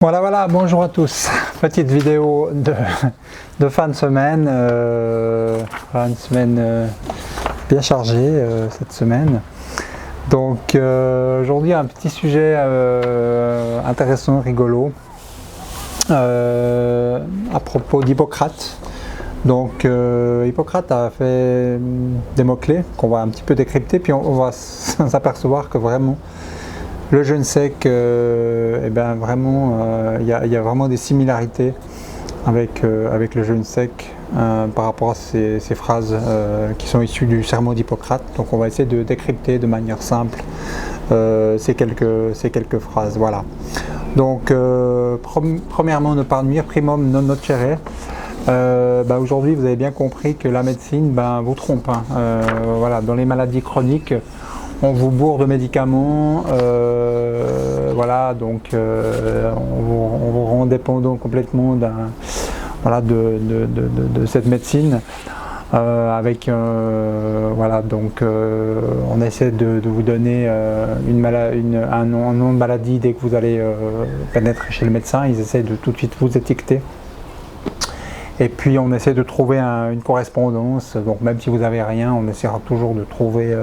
Voilà, bonjour à tous. Petite vidéo de fin de semaine. Une semaine bien chargée cette semaine. Donc aujourd'hui un petit sujet intéressant, rigolo, à propos d'Hippocrate. Donc Hippocrate a fait des mots-clés qu'on va un petit peu décrypter, puis on va s'apercevoir que vraiment le jeûne sec, vraiment, il y a vraiment des similarités avec le jeûne sec par rapport à ces phrases qui sont issues du sermon d'Hippocrate. Donc on va essayer de décrypter de manière simple ces quelques phrases. Voilà. Donc premièrement, ne pas nuire, primum non nocere. Aujourd'hui, vous avez bien compris que la médecine vous trompe. Voilà, dans les maladies chroniques, on vous bourre de médicaments, on vous rend dépendant complètement de cette médecine. On essaie de vous donner un nom de maladie dès que vous allez pénétrer chez le médecin. Ils essaient de tout de suite vous étiqueter. Et puis on essaie de trouver une correspondance. Donc même si vous n'avez rien, on essaiera toujours de trouver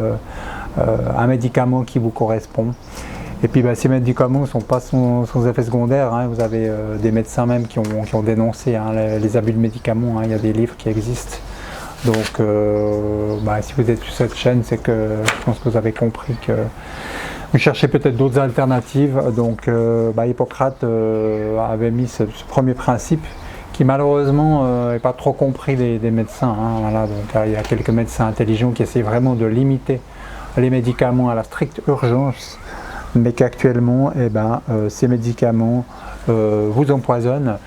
un médicament qui vous correspond. Et puis ces médicaments ne sont pas sans effet secondaire. Vous avez des médecins même qui ont dénoncé les abus de médicaments. Il y a des livres qui existent. Donc si vous êtes sur cette chaîne, c'est que je pense que vous avez compris que vous cherchez peut-être d'autres alternatives. Donc Hippocrate avait mis ce premier principe qui malheureusement n'est pas trop compris des médecins. Donc il y a quelques médecins intelligents qui essaient vraiment de limiter les médicaments à la stricte urgence, mais qu'actuellement ces médicaments vous empoisonnent,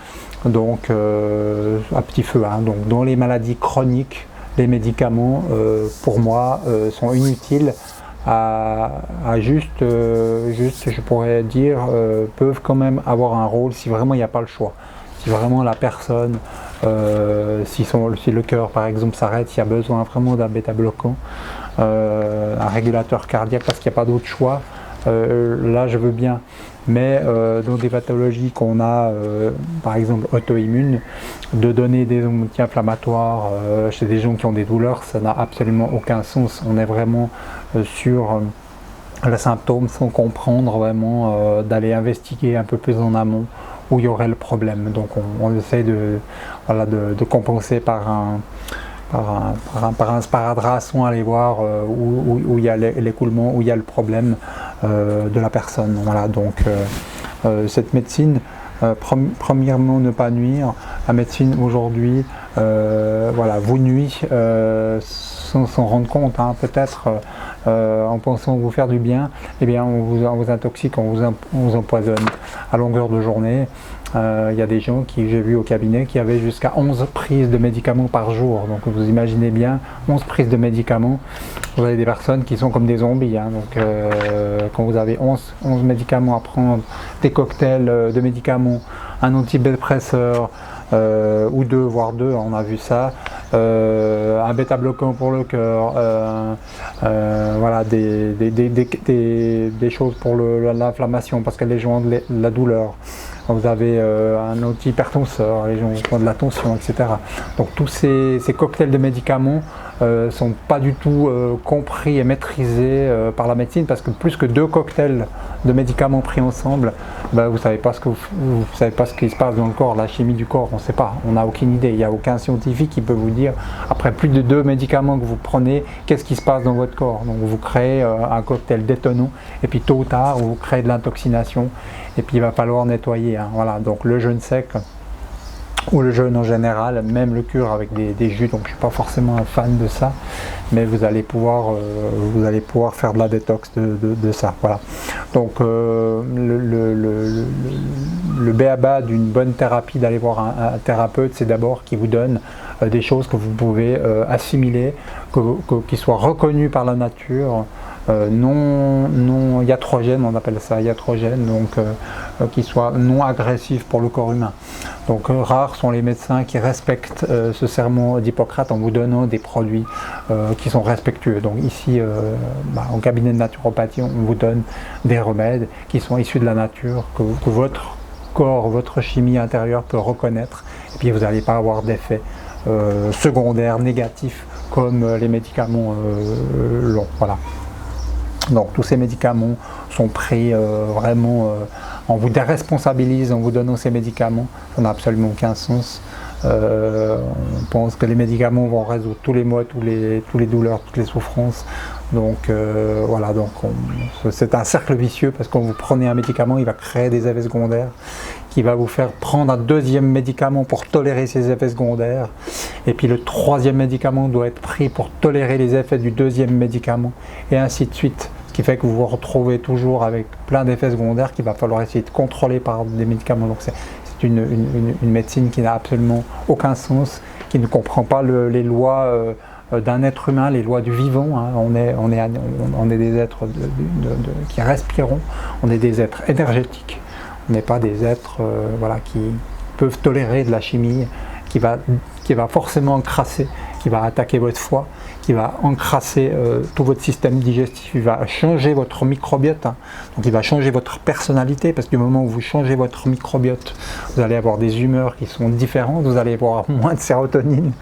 donc à petit feu. Donc dans les maladies chroniques, les médicaments pour moi sont inutiles je pourrais dire peuvent quand même avoir un rôle si vraiment il n'y a pas le choix. Si vraiment la personne, si le cœur par exemple s'arrête, s'il y a besoin vraiment d'un bêta-bloquant, un régulateur cardiaque parce qu'il n'y a pas d'autre choix, là je veux bien. Mais dans des pathologies qu'on a, par exemple auto-immunes, de donner des anti-inflammatoires chez des gens qui ont des douleurs, ça n'a absolument aucun sens. On est vraiment sur les symptômes sans comprendre vraiment, d'aller investiguer un peu plus en amont où il y aurait le problème. Donc on essaie de compenser par un sparadrap sans aller voir où il y a l'écoulement, où il y a le problème de la personne. Voilà, donc cette médecine, premièrement ne pas nuire. La médecine aujourd'hui vous nuit sans s'en rendre compte, peut-être en pensant vous faire du bien. On vous intoxique, on vous empoisonne à longueur de journée. Il y a des gens qui j'ai vu au cabinet qui avaient jusqu'à 11 prises de médicaments par jour. Donc vous imaginez bien, 11 prises de médicaments. Vous avez des personnes qui sont comme des zombies. Donc quand vous avez 11 médicaments à prendre, des cocktails de médicaments, un antidépresseur, ou deux, voire deux, on a vu ça, un bêta-bloquant pour le cœur, des choses pour l'inflammation parce que les gens ont de la douleur. Vous avez un antihypertenseur, les gens qui ont de la tension, etc. Donc tous ces cocktails de médicaments sont pas du tout compris et maîtrisés par la médecine, parce que plus que 2 cocktails de médicaments pris ensemble, vous savez pas ce qui se passe dans le corps, la chimie du corps, on ne sait pas, on n'a aucune idée. Il n'y a aucun scientifique qui peut vous dire après plus de 2 médicaments que vous prenez, qu'est-ce qui se passe dans votre corps. Donc vous créez un cocktail détonnant, et puis tôt ou tard vous créez de l'intoxination, et puis il va falloir nettoyer. Voilà, donc le jeûne sec ou le jeûne en général, même le cure avec des jus, donc je suis pas forcément un fan de ça, mais vous allez pouvoir faire de la détox de ça. Voilà. Donc le b.a.-ba d'une bonne thérapie, d'aller voir un thérapeute, c'est d'abord qu'il vous donne des choses que vous pouvez assimiler, qui soient reconnues par la nature, non iatrogène, on appelle ça iatrogène, donc qui soit non agressif pour le corps humain. Donc rares sont les médecins qui respectent ce sermon d'Hippocrate en vous donnant des produits qui sont respectueux. Donc ici, en cabinet de naturopathie, on vous donne des remèdes qui sont issus de la nature, que votre corps, votre chimie intérieure peut reconnaître, et puis vous n'allez pas avoir d'effets secondaires négatifs comme les médicaments longs. Voilà. Donc tous ces médicaments sont pris vraiment, on vous déresponsabilise en vous donnant ces médicaments, ça n'a absolument aucun sens. On pense que les médicaments vont résoudre tous les maux, tous les douleurs, toutes les souffrances. Donc voilà, donc c'est un cercle vicieux parce que quand vous prenez un médicament, il va créer des effets secondaires, qui va vous faire prendre un deuxième médicament pour tolérer ces effets secondaires. Et puis le troisième médicament doit être pris pour tolérer les effets du deuxième médicament, et ainsi de suite. Ce qui fait que vous vous retrouvez toujours avec plein d'effets secondaires qu'il va falloir essayer de contrôler par des médicaments. Donc c'est une médecine qui n'a absolument aucun sens, qui ne comprend pas les lois d'un être humain, les lois du vivant. Hein. On est des êtres qui respirons, on est des êtres énergétiques, on n'est pas des êtres voilà, qui peuvent tolérer de la chimie qui va forcément encrasser, qui va attaquer votre foie, qui va encrasser tout votre système digestif, il va changer votre microbiote, hein. Donc il va changer votre personnalité, parce que du moment où vous changez votre microbiote, vous allez avoir des humeurs qui sont différentes, vous allez avoir moins de sérotonine,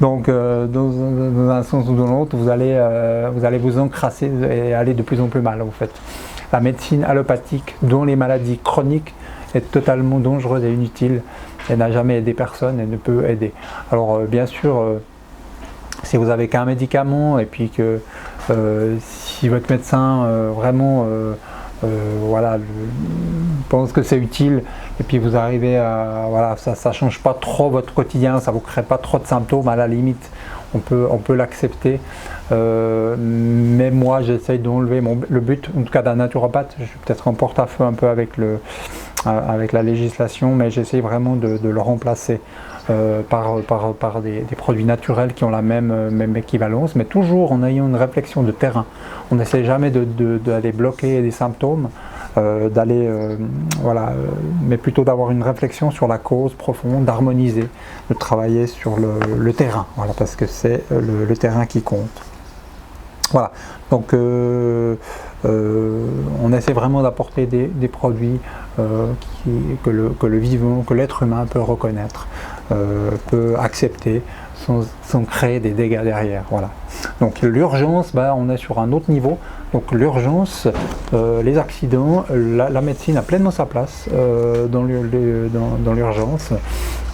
donc dans un sens ou dans l'autre, vous allez vous encrasser et aller de plus en plus mal en fait. La médecine allopathique, dont les maladies chroniques, est totalement dangereuse et inutile. Elle n'a jamais aidé personne et ne peut aider. Alors bien sûr, si vous avez qu'un médicament et puis que si votre médecin vraiment voilà, pense que c'est utile et puis vous arrivez à voilà, ça change pas trop votre quotidien, ça vous crée pas trop de symptômes, à la limite on peut l'accepter. Mais moi j'essaye d'enlever le but en tout cas d'un naturopathe. Je suis peut-être en porte-à-feu un peu avec la législation, mais j'essaye vraiment de le remplacer par des produits naturels qui ont la même équivalence, mais toujours en ayant une réflexion de terrain. On n'essaie jamais d'aller bloquer des symptômes, voilà, mais plutôt d'avoir une réflexion sur la cause profonde, d'harmoniser, de travailler sur le terrain, voilà, parce que c'est le terrain qui compte. Voilà, donc on essaie vraiment d'apporter des produits que le vivant, que l'être humain peut reconnaître, peut accepter sans créer des dégâts derrière. Voilà. Donc l'urgence, on est sur un autre niveau. Donc l'urgence, les accidents, la médecine a pleinement sa place dans l'urgence.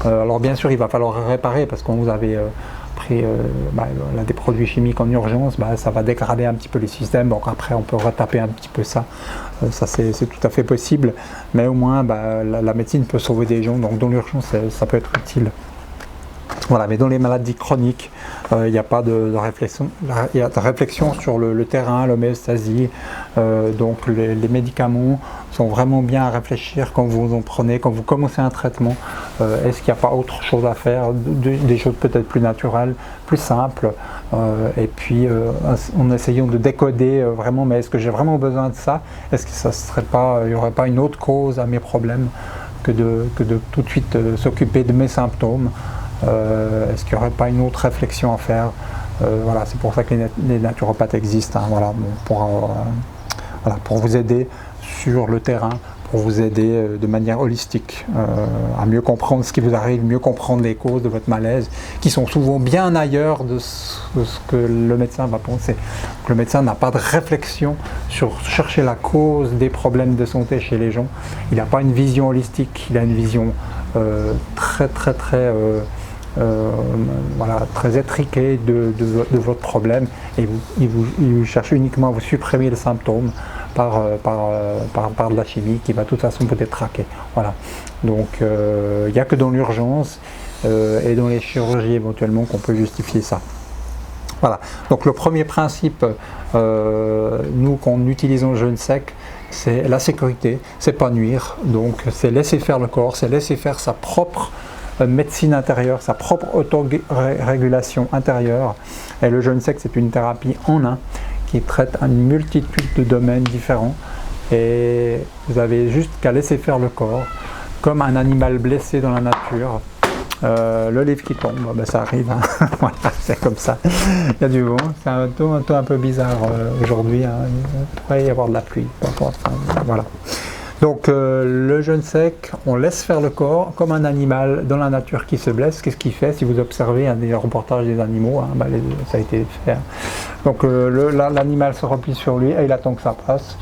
Alors bien sûr, il va falloir réparer parce qu'on vous avait pris des produits chimiques en urgence, ça va dégrader un petit peu les systèmes. Donc après, on peut retaper un petit peu ça. Ça c'est tout à fait possible. Mais au moins, la médecine peut sauver des gens. Donc dans l'urgence, ça peut être utile. Voilà, mais dans les maladies chroniques, il n'y a pas de réflexion. Il y a de réflexion sur le terrain, l'homéostasie. Donc les médicaments sont vraiment bien à réfléchir quand vous en prenez, quand vous commencez un traitement. Est-ce qu'il n'y a pas autre chose à faire, des choses peut-être plus naturelles, plus simples, et puis en essayant de décoder vraiment, mais est-ce que j'ai vraiment besoin de ça? Est-ce que ça serait pas, il n'y aurait pas une autre cause à mes problèmes que de tout de suite s'occuper de mes symptômes? Est-ce qu'il n'y aurait pas une autre réflexion à faire? Voilà, c'est pour ça que les naturopathes existent, hein, voilà, pour vous aider sur le terrain, pour vous aider de manière holistique à mieux comprendre ce qui vous arrive, mieux comprendre les causes de votre malaise, qui sont souvent bien ailleurs de ce que le médecin va penser. Donc, le médecin n'a pas de réflexion sur chercher la cause des problèmes de santé chez les gens. Il n'a pas une vision holistique, il a une vision très étriquée de votre problème, et il cherche uniquement à vous supprimer les symptômes par de la chimie qui va de toute façon peut-être traquer. Voilà. Donc il n'y a que dans l'urgence et dans les chirurgies éventuellement qu'on peut justifier ça. Voilà. Donc le premier principe, nous qu'on utilise en jeûne sec, c'est la sécurité, c'est pas nuire, donc c'est laisser faire le corps, c'est laisser faire sa propre médecine intérieure, sa propre autorégulation intérieure. Et le jeûne sec, c'est une thérapie en un qui traite une multitude de domaines différents, et vous avez juste qu'à laisser faire le corps comme un animal blessé dans la nature. Le livre qui tombe, ça arrive, hein. Voilà, c'est comme ça. Il y a du vent, c'est un temps un peu bizarre aujourd'hui, hein. Il pourrait y avoir de la pluie, voilà. Donc le jeûne sec, on laisse faire le corps comme un animal dans la nature qui se blesse. Qu'est-ce qu'il fait? Si vous observez des reportages des animaux, ça a été fait. Donc l'animal se replie sur lui et il attend que ça passe.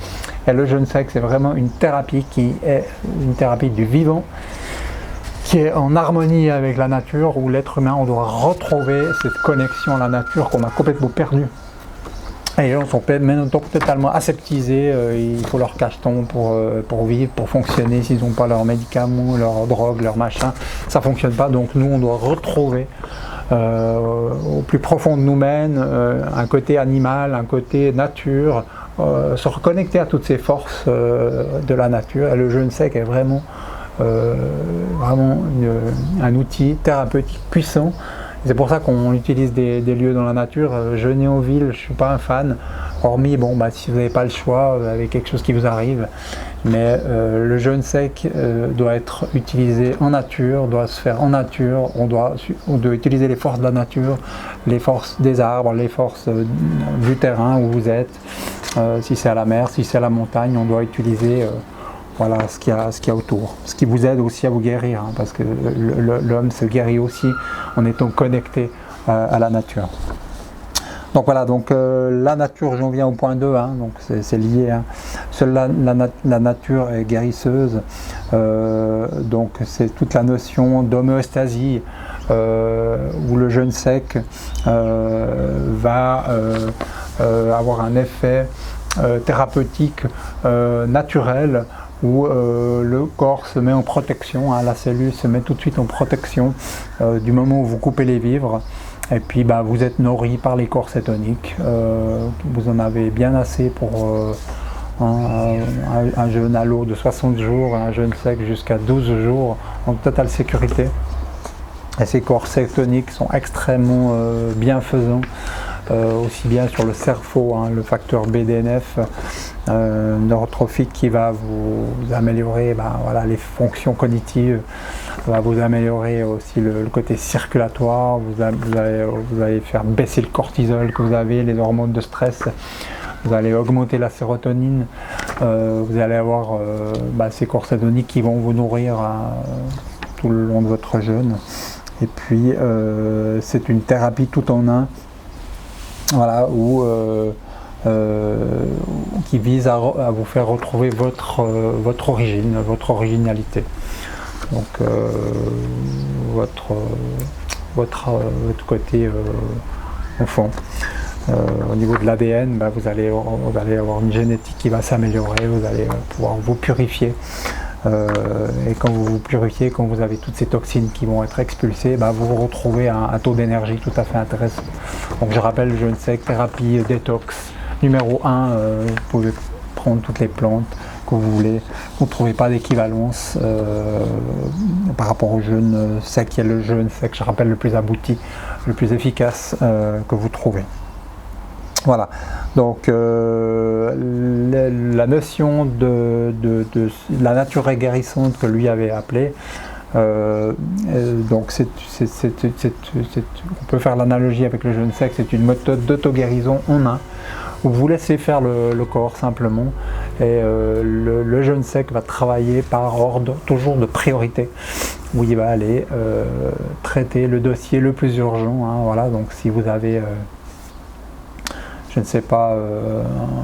Et le jeûne sec, c'est vraiment une thérapie qui est une thérapie du vivant, qui est en harmonie avec la nature, où l'être humain, on doit retrouver cette connexion à la nature qu'on a complètement perdue. Et les gens sont maintenant totalement aseptisés, il faut leur cacheton pour vivre, pour fonctionner. S'ils n'ont pas leurs médicaments, leurs drogues, leurs machins, ça ne fonctionne pas. Donc nous, on doit retrouver au plus profond de nous-mêmes un côté animal, un côté nature, se reconnecter à toutes ces forces de la nature. Et le jeûne sec est vraiment un outil thérapeutique puissant. C'est pour ça qu'on utilise des lieux dans la nature. Jeûner en ville, je ne suis pas un fan, hormis si vous n'avez pas le choix, avec quelque chose qui vous arrive. Mais le jeûne sec doit être utilisé en nature, doit se faire en nature. On doit utiliser les forces de la nature, les forces des arbres, les forces du terrain où vous êtes. Si c'est à la mer, si c'est à la montagne, on doit utiliser ce qu'il y a autour. Ce qui vous aide aussi à vous guérir, parce que l'homme se guérit aussi en étant connecté à la nature. Donc voilà, la nature, j'en viens au point 2, donc c'est lié. Seule la nature est guérisseuse, donc c'est toute la notion d'homéostasie, où le jeûne sec va avoir un effet thérapeutique naturel, où le corps se met en protection, la cellule se met tout de suite en protection du moment où vous coupez les vivres, et puis vous êtes nourri par les corps cétoniques, vous en avez bien assez pour un jeûne à l'eau de 60 jours, un jeûne sec jusqu'à 12 jours en totale sécurité. Et ces corps cétoniques sont extrêmement bienfaisants, aussi bien sur le cerveau, le facteur BDNF neurotrophique qui va vous améliorer les fonctions cognitives, va vous améliorer aussi le côté circulatoire, vous allez faire baisser le cortisol que vous avez, les hormones de stress, vous allez augmenter la sérotonine, vous allez avoir ces corps cétoniques qui vont vous nourrir tout le long de votre jeûne. Et puis c'est une thérapie tout en un, qui vise à vous faire retrouver votre origine, votre originalité. Donc votre côté enfant. Au niveau de l'ADN, vous allez avoir une génétique qui va s'améliorer, vous allez pouvoir vous purifier. Et quand vous vous purifiez, quand vous avez toutes ces toxines qui vont être expulsées, vous vous retrouvez un taux d'énergie tout à fait intéressant. Donc je rappelle, le jeûne sec, thérapie détox numéro 1, vous pouvez prendre toutes les plantes que vous voulez, vous ne trouvez pas d'équivalence par rapport au jeûne sec, qui est le jeûne sec, je rappelle, le plus abouti, le plus efficace que vous trouvez. Voilà, donc la notion de la nature est guérissante que lui avait appelée, donc on peut faire l'analogie avec le jeûne sec, c'est une méthode d'auto-guérison en un, où vous laissez faire le corps simplement, et le jeûne sec va travailler par ordre toujours de priorité, où il va aller traiter le dossier le plus urgent, donc si vous avez je ne sais pas,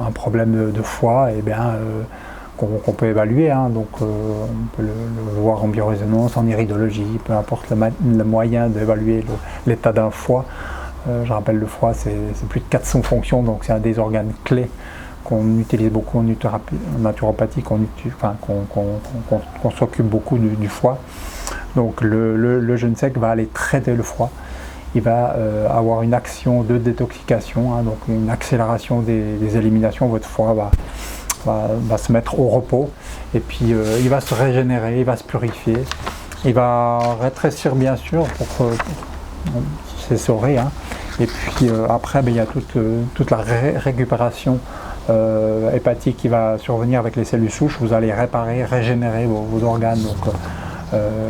un problème de foie, qu'on peut évaluer, donc on peut le voir en biorésonance, en iridologie, peu importe le moyen d'évaluer l'état d'un foie. Je rappelle, le foie, c'est plus de 400 fonctions, donc c'est un des organes clés qu'on utilise beaucoup en naturopathie, qu'on s'occupe beaucoup du foie. Donc le jeûne sec va aller traiter le foie. Il va avoir une action de détoxication, donc une accélération des éliminations. Votre foie va se mettre au repos, et puis il va se régénérer, il va se purifier, il va rétrécir bien sûr pour s'essorer, et puis après il y a toute la récupération hépatique qui va survenir avec les cellules souches. Vous allez réparer, régénérer vos organes. Donc,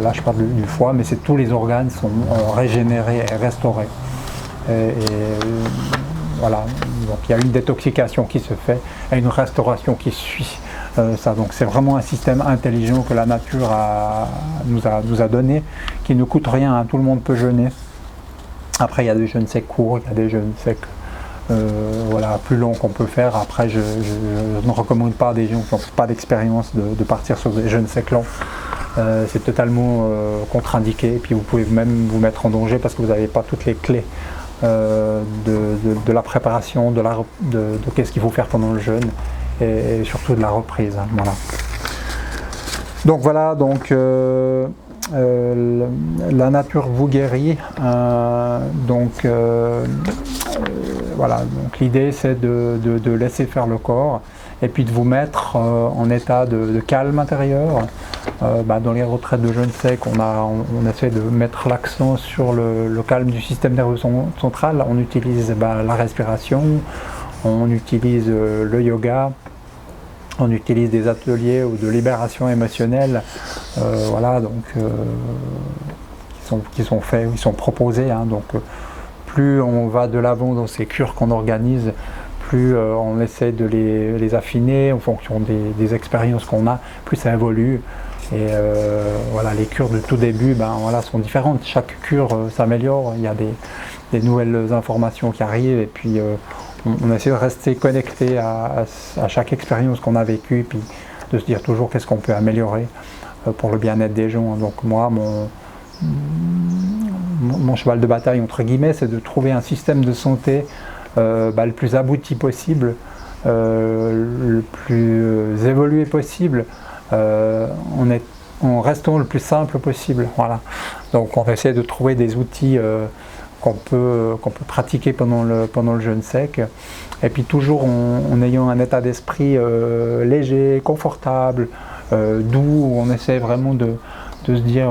là je parle du foie, mais tous les organes sont régénérés et restaurés. Voilà, donc il y a une détoxication qui se fait et une restauration qui suit Donc c'est vraiment un système intelligent que la nature nous a donné, qui ne coûte rien, hein, tout le monde peut jeûner. Après il y a des jeûnes secs courts, il y a des jeûnes secs plus longs qu'on peut faire. Après je ne recommande pas à des gens qui n'ont pas d'expérience de partir sur des jeûnes secs longs. C'est totalement contre-indiqué, et puis vous pouvez même vous mettre en danger parce que vous n'avez pas toutes les clés de la préparation, de qu'est-ce qu'il faut faire pendant le jeûne, et surtout de la reprise. Hein, voilà. Donc voilà, la nature vous guérit. Voilà, donc l'idée c'est de laisser faire le corps, et puis de vous mettre en état de calme intérieur. Dans les retraites de jeûne sec, on essaie de mettre l'accent sur le calme du système nerveux central. On utilise la respiration, on utilise le yoga, on utilise des ateliers ou de libération émotionnelle, qui sont faits, ils sont proposés. Hein, plus on va de l'avant dans ces cures qu'on organise, plus on essaie de les affiner en fonction des expériences qu'on a, plus ça évolue. Et les cures de tout début sont différentes. Chaque cure s'améliore, il y a des nouvelles informations qui arrivent, et puis on essaie de rester connecté à chaque expérience qu'on a vécue, et puis de se dire toujours qu'est-ce qu'on peut améliorer pour le bien-être des gens. Donc moi, mon cheval de bataille, entre guillemets, c'est de trouver un système de santé le plus abouti possible, le plus évolué possible, en restant le plus simple possible. Voilà. Donc on essaie de trouver des outils qu'on peut pratiquer pendant le jeûne sec, et puis toujours en ayant un état d'esprit léger, confortable, doux, où on essaie vraiment de se dire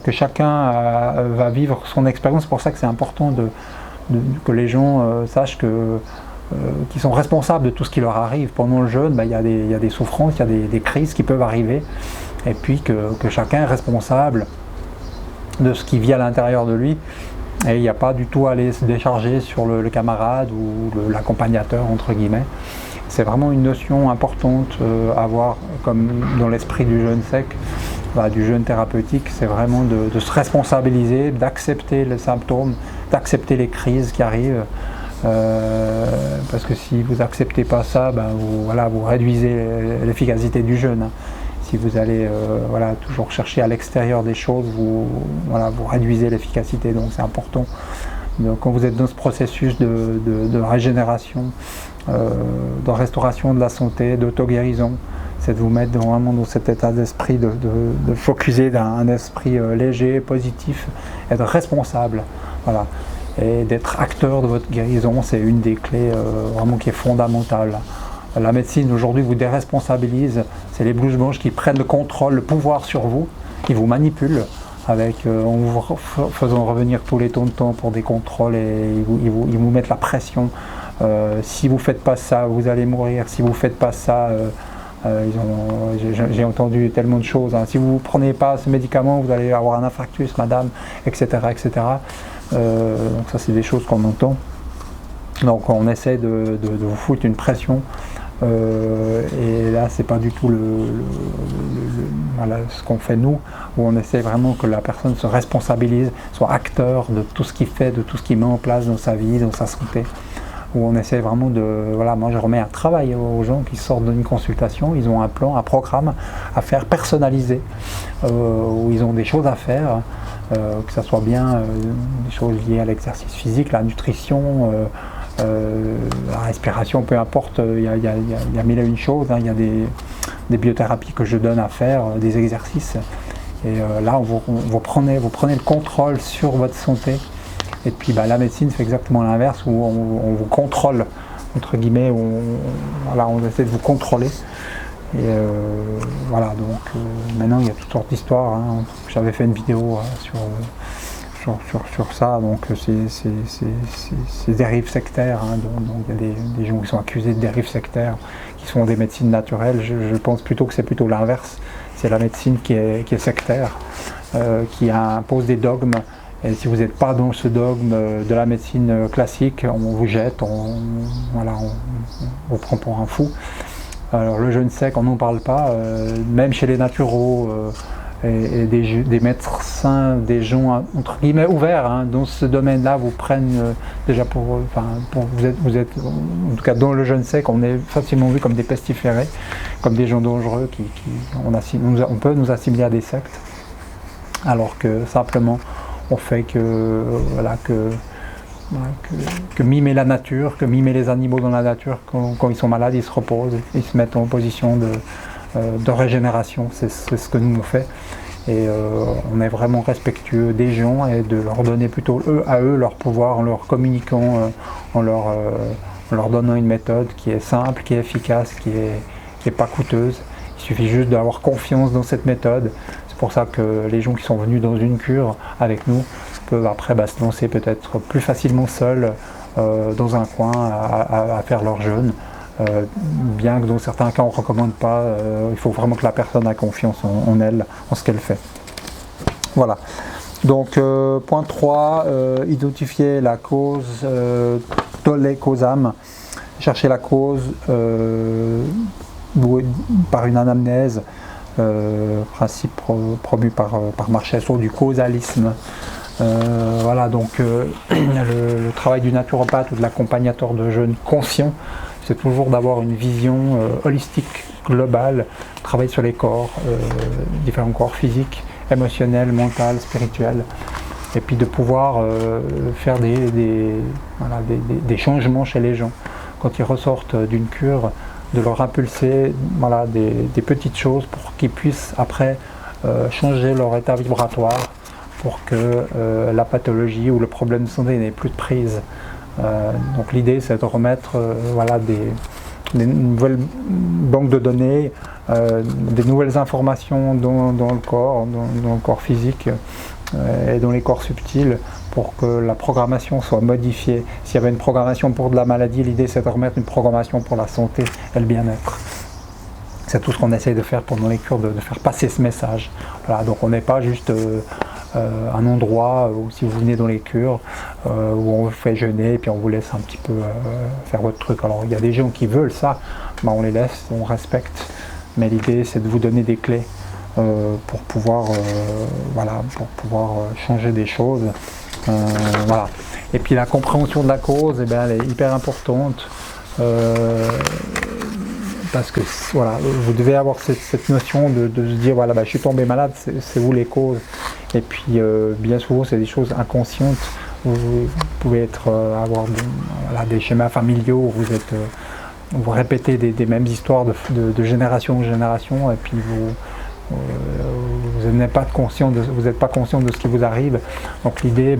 que chacun va vivre son expérience. C'est pour ça que c'est important que les gens sachent qu'ils sont responsables de tout ce qui leur arrive. Pendant le jeûne, il y a des souffrances, il y a des crises qui peuvent arriver, et puis que chacun est responsable de ce qui vit à l'intérieur de lui, et il n'y a pas du tout à aller se décharger sur le camarade ou l'accompagnateur, entre guillemets. C'est vraiment une notion importante à avoir, comme dans l'esprit du jeûne sec, du jeûne thérapeutique. C'est vraiment de se responsabiliser, d'accepter les symptômes, d'accepter les crises qui arrivent, parce que si vous n'acceptez pas ça, vous réduisez l'efficacité du jeûne. Hein. Si vous allez toujours chercher à l'extérieur des choses, vous réduisez l'efficacité. Donc c'est important. Donc, quand vous êtes dans ce processus de régénération, de restauration de la santé, d'auto-guérison, c'est de vous mettre vraiment dans cet état d'esprit, de focuser d'un esprit léger, positif, être responsable. Voilà. Et d'être acteur de votre guérison, c'est une des clés vraiment qui est fondamentale. La médecine aujourd'hui vous déresponsabilise, c'est les blouses blanches qui prennent le contrôle, le pouvoir sur vous, qui vous manipulent, en vous faisant revenir tous les temps pour des contrôles, et ils vous mettent la pression. Si vous ne faites pas ça, vous allez mourir. Si vous ne faites pas ça, j'ai entendu tellement de choses. Hein. Si vous ne prenez pas ce médicament, vous allez avoir un infarctus, madame, etc. etc. Donc ça, c'est des choses qu'on entend. Donc on essaie de vous foutre une pression. Et là, c'est pas du tout ce qu'on fait nous, où on essaie vraiment que la personne se responsabilise, soit acteur de tout ce qu'il fait, de tout ce qu'il met en place dans sa vie, dans sa santé. Où on essaie vraiment moi je remets un travail aux gens qui sortent d'une consultation, ils ont un plan, un programme à faire personnalisé, où ils ont des choses à faire, que ce soit bien des choses liées à l'exercice physique, la nutrition, la respiration, peu importe, il y a mille et une choses, hein, il y a des biothérapies que je donne à faire, des exercices, et là vous prenez le contrôle sur votre santé. Et puis la médecine fait exactement l'inverse, où on vous contrôle, entre guillemets, on essaie de vous contrôler. Et maintenant il y a toutes sortes d'histoires. Hein. J'avais fait une vidéo sur ça, donc c'est dérives sectaires. Hein. Donc il y a des gens qui sont accusés de dérives sectaires, qui sont des médecines naturelles. Je pense plutôt que c'est plutôt l'inverse. C'est la médecine qui est sectaire, qui impose des dogmes. Et si vous n'êtes pas dans ce dogme de la médecine classique, on vous jette, on vous prend pour un fou. Alors le jeûne sec, on n'en parle pas, même chez les naturaux et des médecins, des gens entre guillemets ouverts hein, dans ce domaine-là vous prennent déjà vous êtes en tout cas dans le jeûne sec, on est facilement vu comme des pestiférés, comme des gens dangereux on peut nous assimiler à des sectes, alors que simplement on fait que mimer la nature, que mimer les animaux dans la nature, quand ils sont malades, ils se reposent, ils se mettent en position de régénération, c'est ce que nous on fait. Et on est vraiment respectueux des gens et de leur donner plutôt à eux leur pouvoir en leur communiquant, en leur donnant une méthode qui est simple, qui est efficace, qui est pas coûteuse. Il suffit juste d'avoir confiance dans cette méthode. C'est pour ça que les gens qui sont venus dans une cure avec nous peuvent après se lancer peut-être plus facilement seuls dans un coin à faire leur jeûne. Bien que dans certains cas on ne recommande pas, il faut vraiment que la personne ait confiance en elle, en ce qu'elle fait. Voilà. Donc point 3, identifier la cause, tolle causam, chercher la cause par une anamnèse, principe promu par Marchesso du causalisme. Voilà, donc le travail du naturopathe ou de l'accompagnateur de jeûne conscient, c'est toujours d'avoir une vision holistique, globale, travailler sur les corps, différents corps physiques, émotionnels, mentaux, spirituels, et puis de pouvoir faire des changements chez les gens. Quand ils ressortent d'une cure, de leur impulser des petites choses pour qu'ils puissent après changer leur état vibratoire, pour que la pathologie ou le problème de santé n'ait plus de prise. Donc l'idée c'est de remettre des nouvelles banques de données, des nouvelles informations dans le corps physique et dans les corps subtils pour que la programmation soit modifiée. S'il y avait une programmation pour de la maladie, l'idée c'est de remettre une programmation pour la santé et le bien-être. C'est tout ce qu'on essaye de faire pendant les cures, de faire passer ce message. Voilà, donc on n'est pas juste un endroit où si vous venez dans les cures, où on vous fait jeûner et puis on vous laisse un petit peu faire votre truc. Alors il y a des gens qui veulent ça, on les laisse, on respecte. Mais l'idée c'est de vous donner des clés pour pouvoir changer des choses. Voilà. Et puis la compréhension de la cause, elle est hyper importante. Parce que vous devez avoir cette notion de se dire je suis tombé malade, c'est vous les causes. Et puis bien souvent c'est des choses inconscientes. Vous pouvez avoir des schémas familiaux où vous répétez des mêmes histoires de génération en génération et puis vous n'êtes pas conscient de ce qui vous arrive. Donc l'idée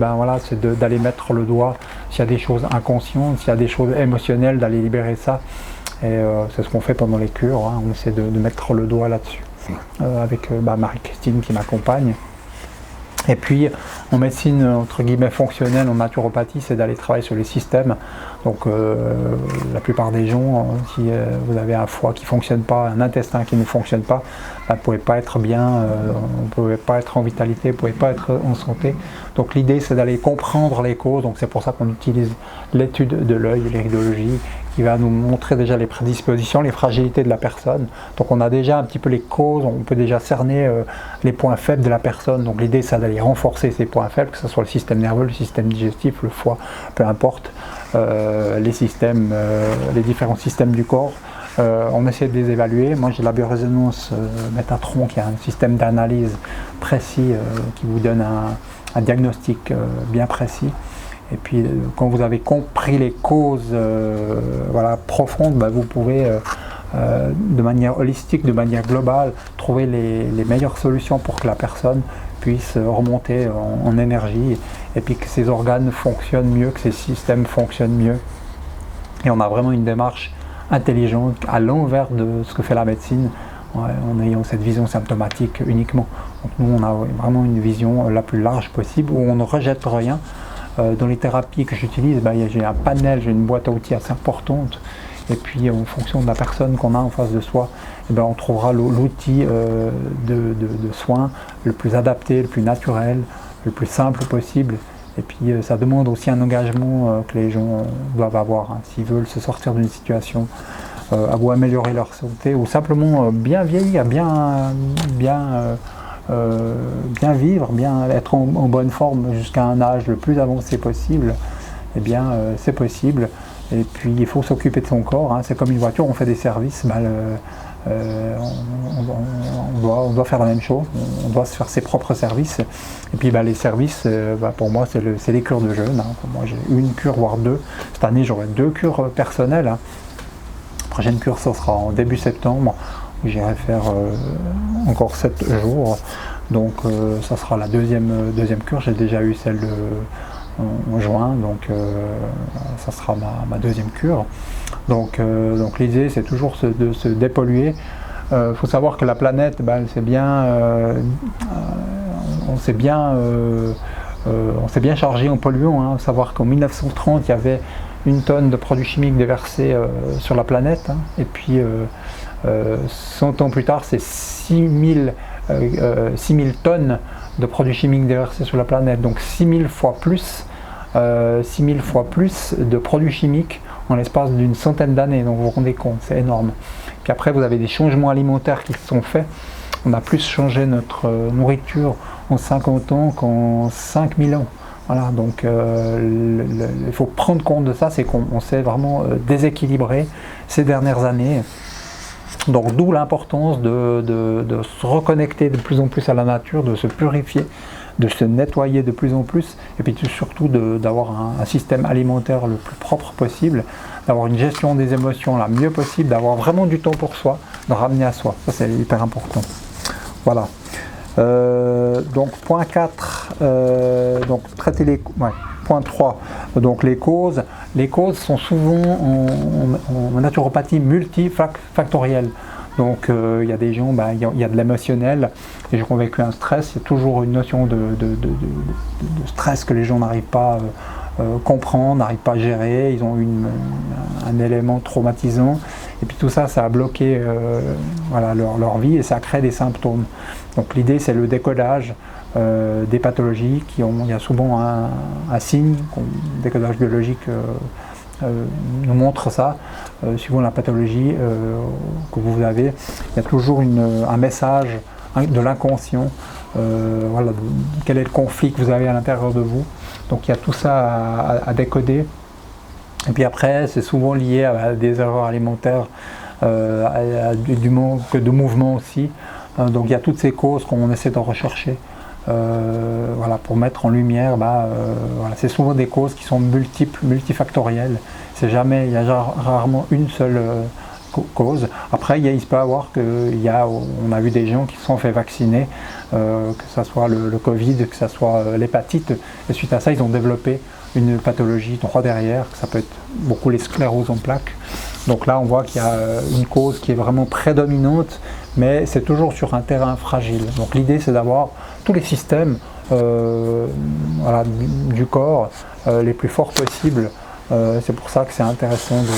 c'est d'aller mettre le doigt s'il y a des choses inconscientes, s'il y a des choses émotionnelles, d'aller libérer ça. Et c'est ce qu'on fait pendant les cures, hein. On essaie de mettre le doigt là-dessus avec Marie-Christine qui m'accompagne. Et puis en médecine entre guillemets fonctionnelle, en naturopathie, c'est d'aller travailler sur les systèmes. Donc la plupart des gens, si vous avez un foie qui ne fonctionne pas, un intestin qui ne fonctionne pas, vous ne pouvez pas être bien, vous ne pouvez pas être en vitalité, vous ne pouvez pas être en santé. Donc l'idée c'est d'aller comprendre les causes, donc c'est pour ça qu'on utilise l'étude de l'œil, l'iridologie, qui va nous montrer déjà les prédispositions, les fragilités de la personne. Donc on a déjà un petit peu les causes, on peut déjà cerner les points faibles de la personne. Donc l'idée c'est d'aller renforcer ces points faibles, que ce soit le système nerveux, le système digestif, le foie, peu importe, les différents systèmes du corps. On essaie de les évaluer. Moi j'ai la biorésonance Métatron qui est un système d'analyse précis qui vous donne un diagnostic bien précis. Et puis quand vous avez compris les causes profondes, vous pouvez de manière holistique, de manière globale, trouver les meilleures solutions pour que la personne puisse remonter en énergie et puis que ses organes fonctionnent mieux, que ses systèmes fonctionnent mieux. Et on a vraiment une démarche intelligente à l'envers de ce que fait la médecine, en ayant cette vision symptomatique uniquement. Donc nous on a vraiment une vision la plus large possible où on ne rejette rien. Dans les thérapies que j'utilise, j'ai un panel, j'ai une boîte à outils assez importante. Et puis en fonction de la personne qu'on a en face de soi, on trouvera l'outil de soins le plus adapté, le plus naturel, le plus simple possible. Et puis ça demande aussi un engagement que les gens doivent avoir, hein, s'ils veulent se sortir d'une situation à vous améliorer leur santé ou simplement bien vieillir, bien vivre, bien être en bonne forme jusqu'à un âge le plus avancé possible, eh bien c'est possible. Et puis il faut s'occuper de son corps, hein. C'est comme une voiture, on fait des services, on doit faire la même chose, on doit se faire ses propres services. Et puis les services, pour moi c'est les cures de jeûne, hein. Pour moi j'ai une cure voire deux. Cette année j'aurai 2 cures personnelles, hein. La prochaine cure ce sera en début septembre, où j'irai faire encore 7 jours. Donc ça sera la deuxième cure, j'ai déjà eu celle en juin, donc ça sera ma deuxième cure. Donc l'idée c'est toujours de se dépolluer. Faut savoir que la planète, on s'est bien chargé en polluants, hein. Faut savoir qu'en 1930 il y avait 1 tonne de produits chimiques déversés sur la planète, hein. Et puis 100 ans plus tard c'est 6000 tonnes de produits chimiques déversés sur la planète, donc 6000 fois plus de produits chimiques en l'espace d'une centaine d'années, donc vous vous rendez compte, c'est énorme. Puis après vous avez des changements alimentaires qui se sont faits, on a plus changé notre nourriture en 50 ans qu'en 5000 ans. Voilà, donc il faut prendre compte de ça, c'est qu'on s'est vraiment déséquilibré ces dernières années. Donc d'où l'importance de se reconnecter de plus en plus à la nature, de se purifier, de se nettoyer de plus en plus, et puis surtout d'avoir un système alimentaire le plus propre possible, d'avoir une gestion des émotions la mieux possible, d'avoir vraiment du temps pour soi, de ramener à soi. Ça c'est hyper important. Voilà. Donc point 4, donc traiter les... Ouais. Point 3, donc les causes. Les causes sont souvent en naturopathie multifactorielles. Donc il y a des gens, il y a de l'émotionnel, les gens qui ont vécu un stress, il y a toujours une notion de stress que les gens n'arrivent pas à comprendre, n'arrivent pas à gérer, ils ont un élément traumatisant, et puis tout ça, ça a bloqué leur vie et ça crée des symptômes. Donc l'idée c'est le décodage des pathologies il y a souvent un signe, le décodage biologique nous montre ça, suivant la pathologie que vous avez, il y a toujours un message de l'inconscient, quel est le conflit que vous avez à l'intérieur de vous, donc il y a tout ça à décoder, et puis après c'est souvent lié à des erreurs alimentaires, à du manque de mouvement aussi, donc il y a toutes ces causes qu'on essaie de rechercher. Pour mettre en lumière, c'est souvent des causes qui sont multifactorielles. Il y a rarement une seule cause. Après, il se peut avoir on a vu des gens qui se sont fait vacciner, que ce soit le Covid, que ce soit l'hépatite, et suite à ça, ils ont développé une pathologie droit derrière, ça peut être beaucoup les scléroses en plaques. Donc là, on voit qu'il y a une cause qui est vraiment prédominante, mais c'est toujours sur un terrain fragile. Donc l'idée, c'est d'avoir tous les systèmes du corps les plus forts possibles. C'est pour ça que c'est intéressant de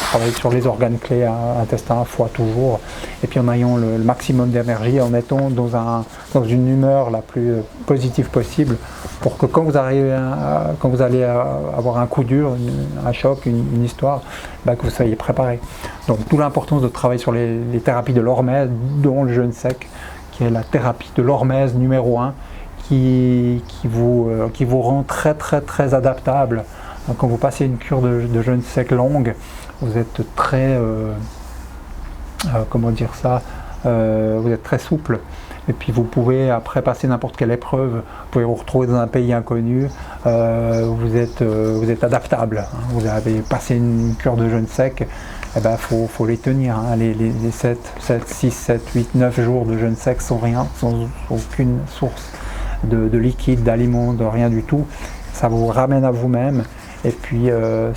travailler sur les organes clés, intestin, foie toujours, et puis en ayant le maximum d'énergie, en étant dans une humeur la plus positive possible, pour que quand vous allez avoir un coup dur, un choc, une histoire, que vous soyez préparé. Donc d'où l'importance de travailler sur les thérapies de l'hormèse, dont le jeûne sec, qui est la thérapie de l'hormèse numéro 1, qui vous rend très très très adaptable. Quand vous passez une cure de jeûne sec longue, vous êtes très, vous êtes très souple. Et puis vous pouvez après passer n'importe quelle épreuve, vous pouvez vous retrouver dans un pays inconnu, vous êtes adaptable. Vous avez passé une cure de jeûne sec, faut les tenir, les 6, 7, 8, 9 jours de jeûne sec sans rien, sans aucune source de liquide, d'aliments, de rien du tout. Ça vous ramène à vous-même. Et puis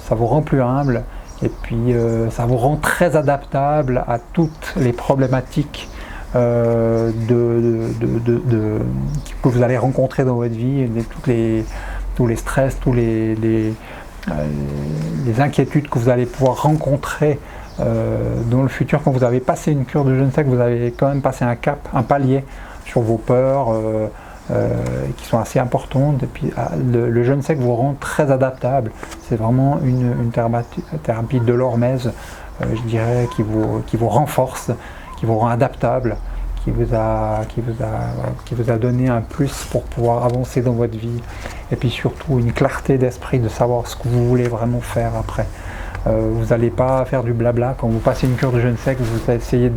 ça vous rend plus humble, et puis ça vous rend très adaptable à toutes les problématiques que vous allez rencontrer dans votre vie, tous les stress, les inquiétudes que vous allez pouvoir rencontrer dans le futur. Quand vous avez passé une cure de jeûne sec, vous avez quand même passé un cap, un palier sur vos peurs, qui sont assez importantes, et puis le jeûne sec vous rend très adaptable. C'est vraiment une thérapie de l'hormèse je dirais, qui vous renforce, qui vous rend adaptable, qui vous a donné un plus pour pouvoir avancer dans votre vie, et puis surtout une clarté d'esprit de savoir ce que vous voulez vraiment faire après. Vous n'allez pas faire du blabla quand vous passez une cure de jeûne sec, vous allez essayer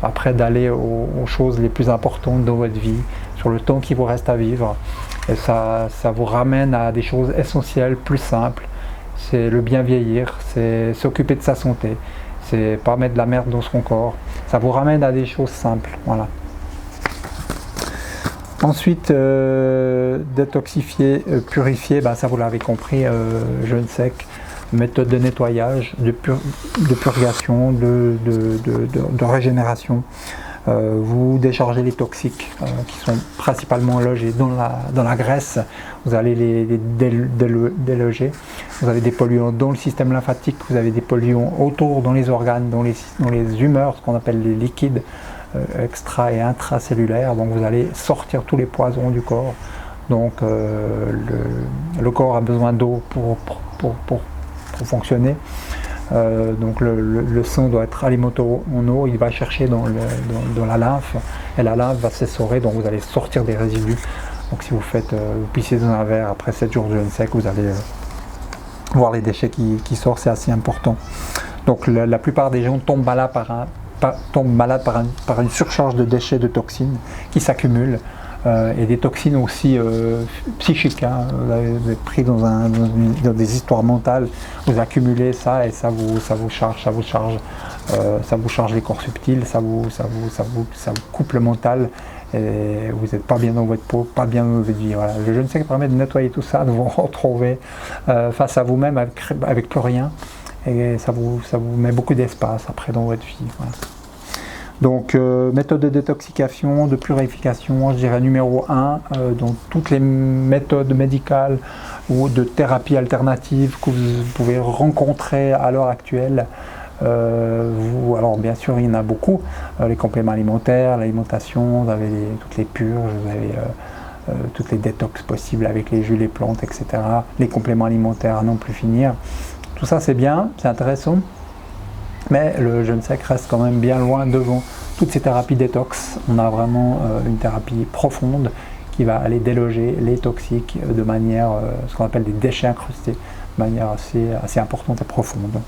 après d'aller aux choses les plus importantes dans votre vie, sur le temps qui vous reste à vivre, et ça vous ramène à des choses essentielles, plus simples. C'est le bien vieillir, c'est s'occuper de sa santé, c'est pas mettre de la merde dans son corps, ça vous ramène à des choses simples, voilà. Ensuite, détoxifier, purifier, ça vous l'avez compris, jeûne sec, méthode de nettoyage, de purgation, de régénération. Vous déchargez les toxiques qui sont principalement logés dans la graisse, vous allez les déloger. Vous avez des polluants dans le système lymphatique, vous avez des polluants autour dans les organes, dans les humeurs, ce qu'on appelle les liquides extra et intracellulaires. Donc vous allez sortir tous les poisons du corps. Donc le corps a besoin d'eau pour fonctionner. Donc le sang doit être alimenté en eau, il va chercher dans la lymphe, et la lymphe va s'essorer, donc vous allez sortir des résidus. Donc si vous pissez dans un verre après 7 jours de jeûne sec, vous allez voir les déchets qui sortent, c'est assez important. Donc la plupart des gens tombent malades par une surcharge de déchets, de toxines qui s'accumulent. Et des toxines aussi psychiques, hein. Vous êtes pris dans des histoires mentales, vous accumulez ça et ça vous charge les corps subtils, ça vous coupe le mental et vous n'êtes pas bien dans votre peau, pas bien dans votre vie. Voilà. Le jeûne sec permet de nettoyer tout ça, de vous retrouver face à vous-même avec plus rien, et ça vous met beaucoup d'espace après dans votre vie. Voilà. Donc méthode de détoxification, de purification, je dirais numéro 1, dans toutes les méthodes médicales ou de thérapie alternative que vous pouvez rencontrer à l'heure actuelle. Alors bien sûr il y en a beaucoup, les compléments alimentaires, l'alimentation, vous avez toutes les purges, vous avez toutes les détox possibles avec les jus, les plantes, etc. Les compléments alimentaires à non plus finir. Tout ça c'est bien, c'est intéressant. Mais le jeûne sec reste quand même bien loin devant toutes ces thérapies détox. On a vraiment une thérapie profonde qui va aller déloger les toxiques de manière, ce qu'on appelle des déchets incrustés, de manière assez importante et profonde.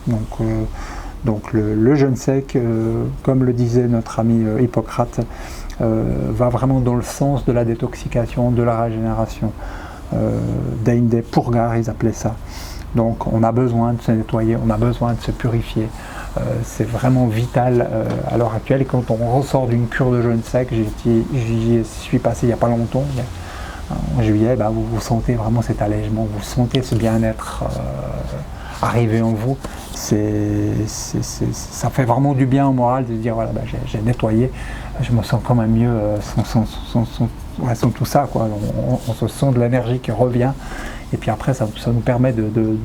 Donc le jeûne sec, comme le disait notre ami Hippocrate, va vraiment dans le sens de la détoxication, de la régénération. Deinde purgar, ils appelaient ça. Donc on a besoin de se nettoyer, on a besoin de se purifier. C'est vraiment vital à l'heure actuelle. Et quand on ressort d'une cure de jeûne sec, j'y suis passé il n'y a pas longtemps, en juillet, vous sentez vraiment cet allègement, vous sentez ce bien-être arriver en vous. Ça fait vraiment du bien au moral de se dire voilà, j'ai nettoyé, je me sens quand même mieux sans tout ça, quoi. On se sent de l'énergie qui revient, et puis après ça nous permet de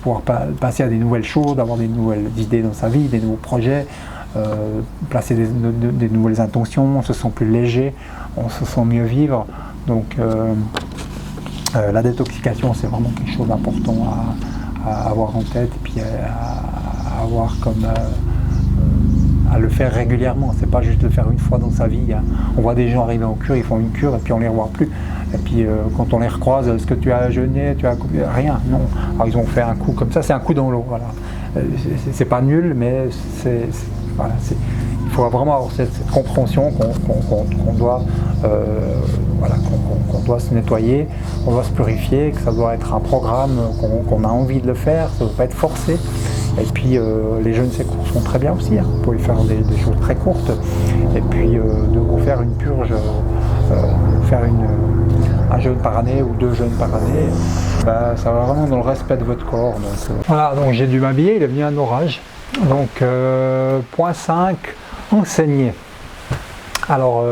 pouvoir passer à des nouvelles choses, d'avoir des nouvelles idées dans sa vie, des nouveaux projets, placer des nouvelles intentions, on se sent plus léger, on se sent mieux vivre. Donc la détoxication, c'est vraiment quelque chose d'important à avoir en tête, et puis à avoir comme à le faire régulièrement. C'est pas juste le faire une fois dans sa vie. On voit des gens arriver en cure, ils font une cure et puis on les revoit plus. Et puis quand on les recroise, est-ce que tu as jeûné, tu as rien? Non. Alors ils ont fait un coup comme ça, c'est un coup dans l'eau. Voilà. C'est pas nul, mais voilà, il faut vraiment avoir cette compréhension qu'on doit, qu'on doit se nettoyer, qu'on doit se purifier, que ça doit être un programme, qu'on a envie de le faire, ça ne doit pas être forcé. Et puis les jeûnes secs sont très bien aussi, hein. Vous pouvez faire des choses très courtes, et puis de vous faire une purge, faire un jeûne par année ou 2 jeûnes par année, ça va vraiment dans le respect de votre corps. Donc, voilà, donc j'ai dû m'habiller, il est venu un orage. Donc point 5, enseigner. Alors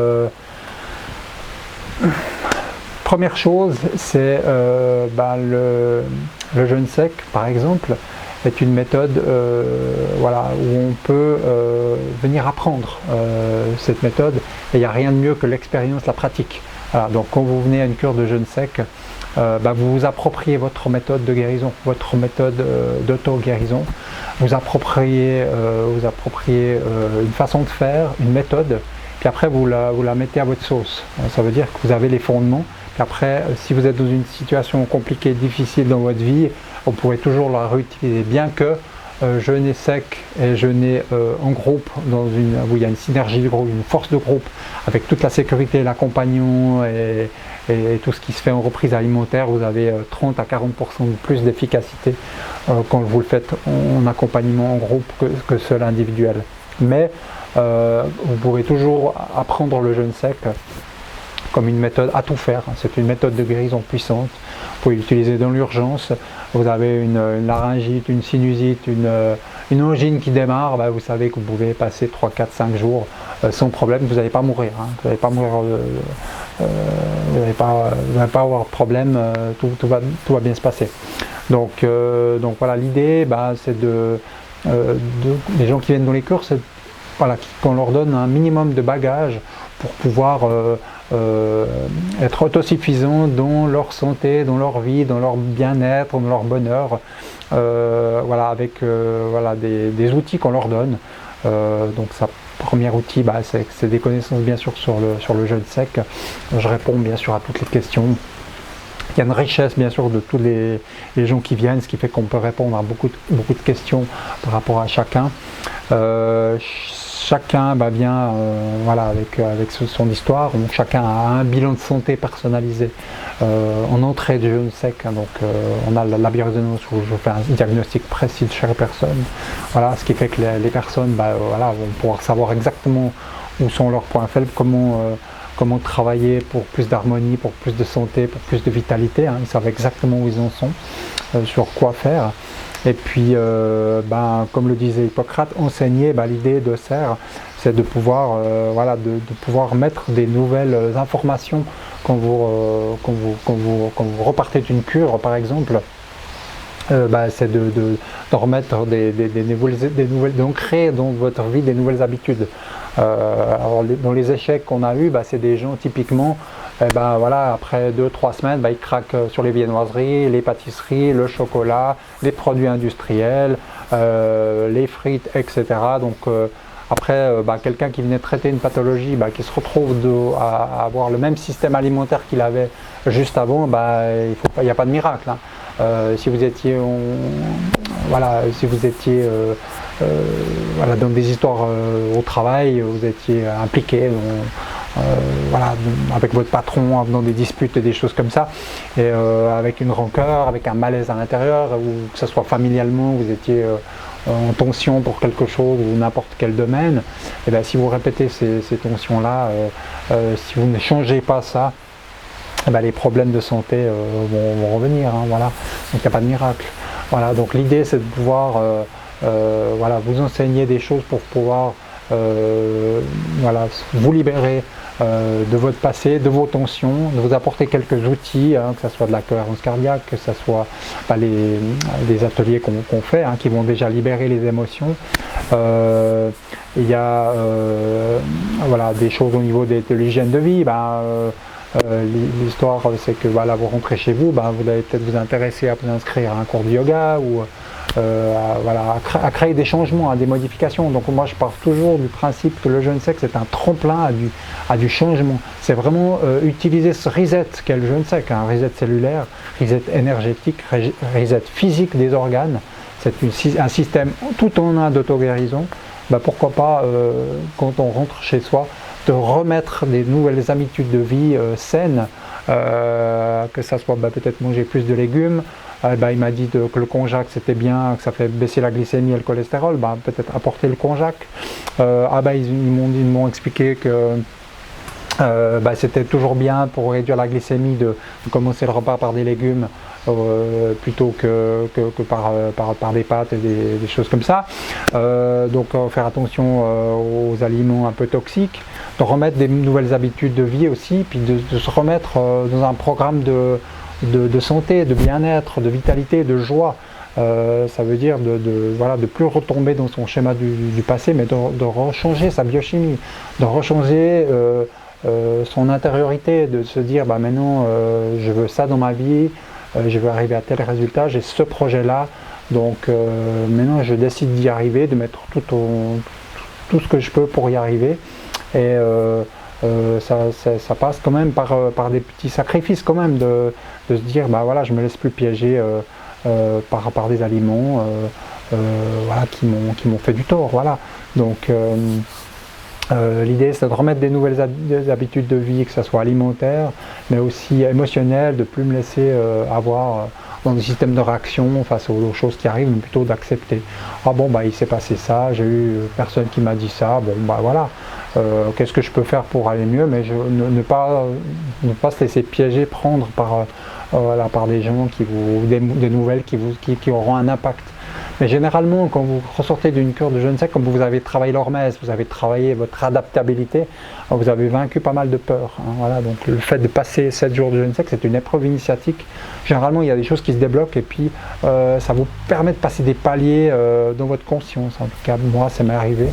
première chose, c'est le jeûne sec par exemple est une méthode où on peut venir apprendre cette méthode, et il n'y a rien de mieux que l'expérience, la pratique. Voilà, donc quand vous venez à une cure de jeûne sec, vous vous appropriez votre méthode de guérison, votre méthode d'auto-guérison, vous appropriez une façon de faire, une méthode, puis après vous la mettez à votre sauce. Ça veut dire que vous avez les fondements, puis après si vous êtes dans une situation compliquée, difficile dans votre vie, vous pourrez toujours la réutiliser, bien que jeûner sec et jeûner en groupe, où il y a une synergie de groupe, une force de groupe, avec toute la sécurité, l'accompagnement et tout ce qui se fait en reprise alimentaire, vous avez 30 à 40% de plus d'efficacité quand vous le faites en accompagnement en groupe que seul individuel. Mais vous pourrez toujours apprendre le jeûne sec comme une méthode à tout faire. C'est une méthode de guérison puissante. Vous pouvez l'utiliser dans l'urgence. Vous avez une laryngite, une sinusite, une angine qui démarre, vous savez que vous pouvez passer 3, 4, 5 jours sans problème. Vous n'allez pas mourir. Vous n'allez pas mourir. Vous n'allez pas avoir de problème. Tout va bien se passer. Donc voilà, l'idée, c'est les gens qui viennent dans les cours, c'est qu'on leur donne un minimum de bagages pour pouvoir être autosuffisants dans leur santé, dans leur vie, dans leur bien-être, dans leur bonheur, avec des outils qu'on leur donne. Donc ça, premier outil, c'est des connaissances bien sûr sur le jeûne sec. Je réponds bien sûr à toutes les questions. Il y a une richesse bien sûr de tous les gens qui viennent, ce qui fait qu'on peut répondre à beaucoup de questions par rapport à chacun. Chacun vient avec son histoire, donc chacun a un bilan de santé personnalisé en entrée de jeûne sec, donc on a la biorésonance où je fais un diagnostic précis de chaque personne, ce qui fait que les personnes vont pouvoir savoir exactement où sont leurs points faibles, comment travailler pour plus d'harmonie, pour plus de santé, pour plus de vitalité, ils savent exactement où ils en sont, sur quoi faire. Et puis, comme le disait Hippocrate, enseigner, l'idée de Serre, c'est de pouvoir, de pouvoir mettre des nouvelles informations quand vous repartez d'une cure, par exemple. C'est de remettre d'ancrer dans votre vie des nouvelles habitudes. Alors, dans les échecs qu'on a eus, c'est des gens typiquement, après 2-3 semaines, ils craquent sur les viennoiseries, les pâtisseries, le chocolat, les produits industriels, les frites, etc. Donc après, quelqu'un qui venait traiter une pathologie, qui se retrouve à avoir le même système alimentaire qu'il avait juste avant, il n'y a pas de miracle. Si vous étiez dans des histoires au travail, vous étiez impliqué avec votre patron dans des disputes et des choses comme ça, et avec une rancœur, avec un malaise à l'intérieur, ou que ce soit familialement, vous étiez en tension pour quelque chose ou n'importe quel domaine, et si vous répétez ces tensions-là, si vous ne changez pas ça, les problèmes de santé vont revenir, donc il n'y a pas de miracle. Donc l'idée c'est de pouvoir vous enseigner des choses pour pouvoir vous libérer de votre passé, de vos tensions, de vous apporter quelques outils, que ce soit de la cohérence cardiaque, que ce soit des ateliers qu'on fait, qui vont déjà libérer les émotions. Il y a des choses au niveau de l'hygiène de vie. L'histoire c'est que vous rentrez chez vous, vous allez peut-être vous intéresser à vous inscrire à un cours de yoga ou à créer des changements, des modifications. Donc moi je pars toujours du principe que le jeûne sec c'est un tremplin à du changement. C'est vraiment utiliser ce reset qu'est le jeûne sec, un reset cellulaire, reset énergétique, reset physique des organes. C'est un système tout en un d'auto-guérison. Pourquoi pas quand on rentre chez soi de remettre des nouvelles habitudes de vie saines, que ça soit peut-être manger plus de légumes. Il m'a dit que le konjac c'était bien, que ça fait baisser la glycémie et le cholestérol, peut-être apporter le konjac. Ils m'ont expliqué que c'était toujours bien pour réduire la glycémie de commencer le repas par des légumes plutôt que par des pâtes et des choses comme ça. Donc faire attention aux aliments un peu toxiques, de remettre des nouvelles habitudes de vie aussi, puis de se remettre dans un programme de santé, de bien-être, de vitalité, de joie. Ça veut dire de plus retomber dans son schéma du passé, mais de rechanger sa biochimie, de rechanger son intériorité, de se dire bah, maintenant je veux ça dans ma vie, je veux arriver à tel résultat, j'ai ce projet-là, donc maintenant je décide d'y arriver, de mettre tout ce que je peux pour y arriver. Et ça passe quand même par des petits sacrifices quand même, de se dire bah voilà, je me laisse plus piéger par des aliments voilà, qui m'ont fait du tort. Voilà. Donc l'idée c'est de remettre des nouvelles habitudes de vie, que ce soit alimentaire, mais aussi émotionnel, de ne plus me laisser avoir dans des systèmes de réaction face aux choses qui arrivent, mais plutôt d'accepter. Ah bon, bah il s'est passé ça, j'ai eu personne qui m'a dit ça, bon bah voilà, qu'est-ce que je peux faire pour aller mieux, mais ne pas se laisser piéger, prendre par des gens des nouvelles qui auront un impact. Mais généralement, quand vous ressortez d'une cure de jeûne sec, comme vous avez travaillé l'hormèse, vous avez travaillé votre adaptabilité, vous avez vaincu pas mal de peurs. Hein, voilà. Donc le fait de passer 7 jours de jeûne sec, c'est une épreuve initiatique. Généralement, il y a des choses qui se débloquent et puis ça vous permet de passer des paliers dans votre conscience. En tout cas, moi, ça m'est arrivé.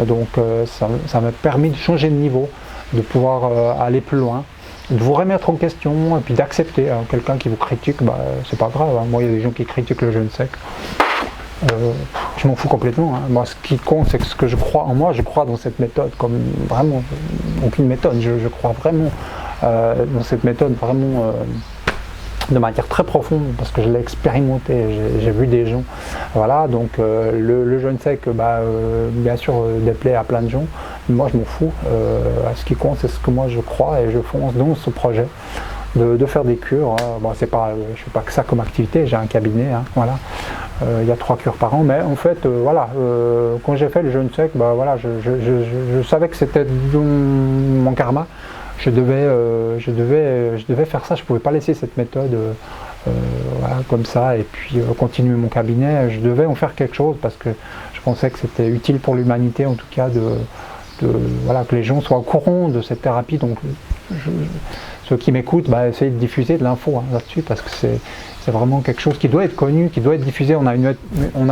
Donc ça m'a permis de changer de niveau, de pouvoir aller plus loin, de vous remettre en question et puis d'accepter. Quelqu'un qui vous critique, bah, c'est pas grave. Hein. Moi, il y a des gens qui critiquent le jeûne sec. Je m'en fous complètement. Hein. Moi, ce qui compte, c'est que ce que je crois en moi, je crois dans cette méthode, comme vraiment aucune méthode. Je crois vraiment dans cette méthode, vraiment de manière très profonde, parce que je l'ai expérimenté, j'ai vu des gens. Voilà, donc le jeûne sec, bah, bien sûr, déplaît à plein de gens. Mais moi, je m'en fous. Ce qui compte, c'est ce que moi je crois et je fonce dans ce projet. De faire des cures. Bon, je ne fais pas que ça comme activité, j'ai un cabinet, hein, voilà. Il y a 3 cures par an, mais en fait, voilà, quand j'ai fait le jeûne sec, bah, voilà, je savais que c'était mon karma. Je devais faire ça, je ne pouvais pas laisser cette méthode voilà, comme ça, et puis continuer mon cabinet. Je devais en faire quelque chose parce que je pensais que c'était utile pour l'humanité, en tout cas, voilà, que les gens soient au courant de cette thérapie. Donc, ceux qui m'écoutent, bah, essayez de diffuser de l'info hein, là-dessus, parce que c'est vraiment quelque chose qui doit être connu, qui doit être diffusé. On a